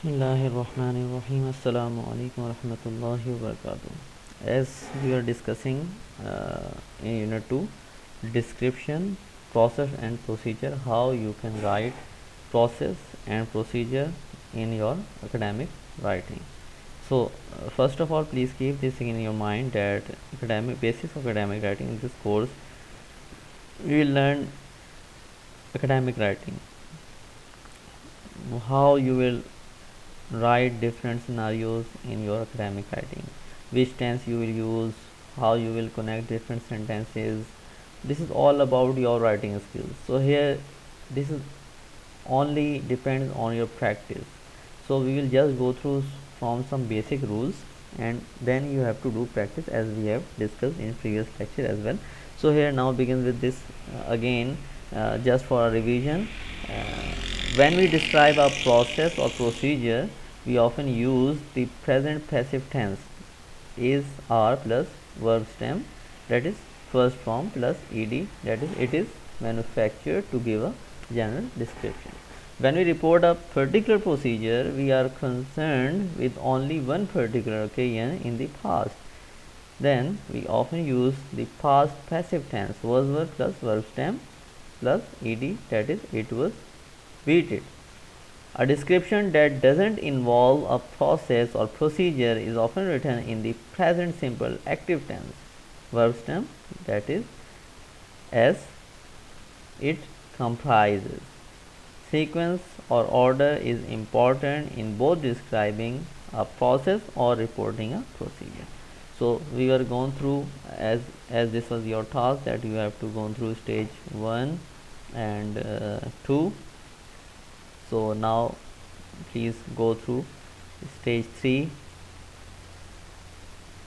Bismillahirrahmanirrahim. Assalamu alaikum warahmatullahi wabarakatuh. As we are discussing in Unit 2, description, process and procedure, how you can write process and procedure in your academic writing. So, first of all, please keep this in your mind that academic basis of academic writing in this course, we will learn academic writing, how you will write different scenarios in your academic writing, which tense you will use, how you will connect different sentences. This is all about your writing skills. So here this is only depends on your practice. So we will just go through from some basic rules, and then you have to do practice as we have discussed in previous lecture as well. So here now begins with this again, just for a revision. When we describe a process or procedure, we often use the present passive tense is, are plus verb stem, that is first form, plus ed, that is it is manufactured, to give a general description. When we report a particular procedure, we are concerned with only one particular occasion in the past. Then we often use the past passive tense, was verb plus verb stem plus ed, that is it was beaten. A description that doesn't involve a process or procedure is often written in the present simple active tense, verb stem, that is as it comprises. Sequence or order is important in both describing a process or reporting a procedure. So we were going through, as this was your task, that you have to go through stage 1 and 2. So now please go through stage 3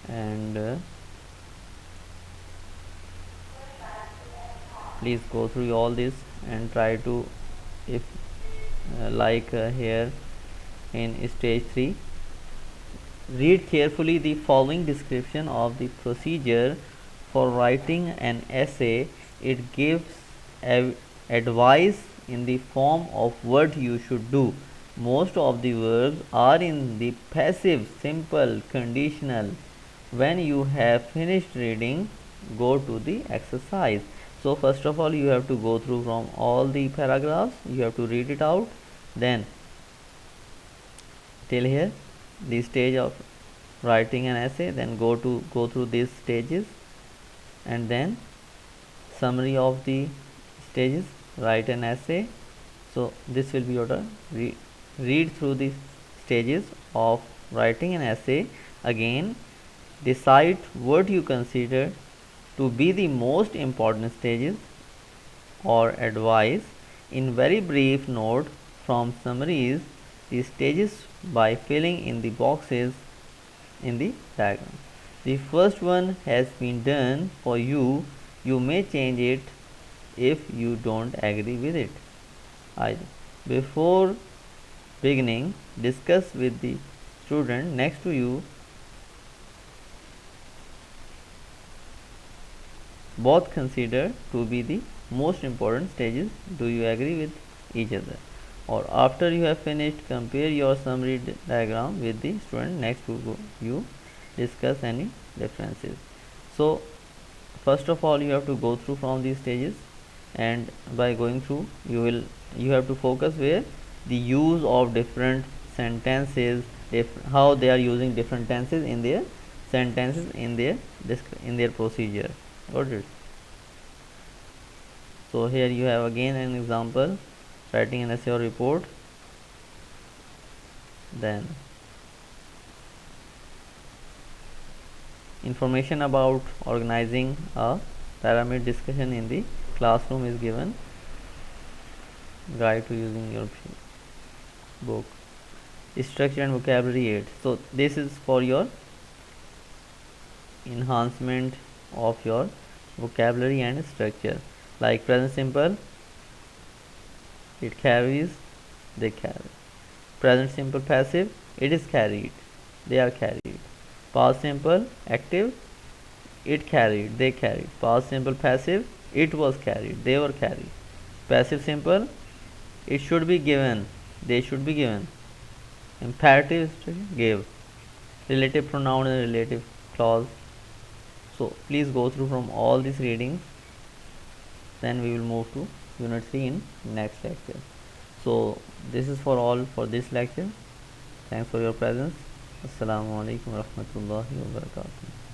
and please go through all this and try to, if here in stage 3, read carefully the following description of the procedure for writing an essay. It gives advice in the form of what you should do. Most of the verbs are in the passive, simple, conditional. When you have finished reading, go to the exercise. So first of all, you have to go through from all the paragraphs, you have to read it out, then till here the stage of writing an essay, then go through these stages, and then summary of the stages, write an essay. So this will be your turn. Read through the stages of writing an essay. Again, decide what you consider to be the most important stages or advice. In very brief note from summaries the stages by filling in the boxes in the diagram. The first one has been done for you. You may change it if you don't agree with it. Before beginning, discuss with the student next to you. Both consider to be the most important stages. Do you agree with each other? Or after you have finished, compare your summary diagram with the student next to you. Discuss any differences. So first of all, you have to go through from these stages, and by going through, you have to focus where the use of different sentences, how they are using different tenses in their sentences in their procedure. Got it? So here you have again an example, writing an essay or report. Then information about organizing a pyramid discussion in the classroom is given. Guide to using your book. Structure and vocabulary aid. So this is for your enhancement of your vocabulary and structure. Like present simple, it carries, they carry. Present simple passive, it is carried, they are carried. Past simple active, it carried, they carried. Past simple passive, it was carried, they were carried. Passive simple, it should be given, they should be given. Imperative gave. Relative pronoun and relative clause. So please go through from all these readings. Then we will move to unit 3 in next lecture. So this is for all for this lecture. Thanks for your presence. Assalamu alaikum warahmatullahi wabarakatuh.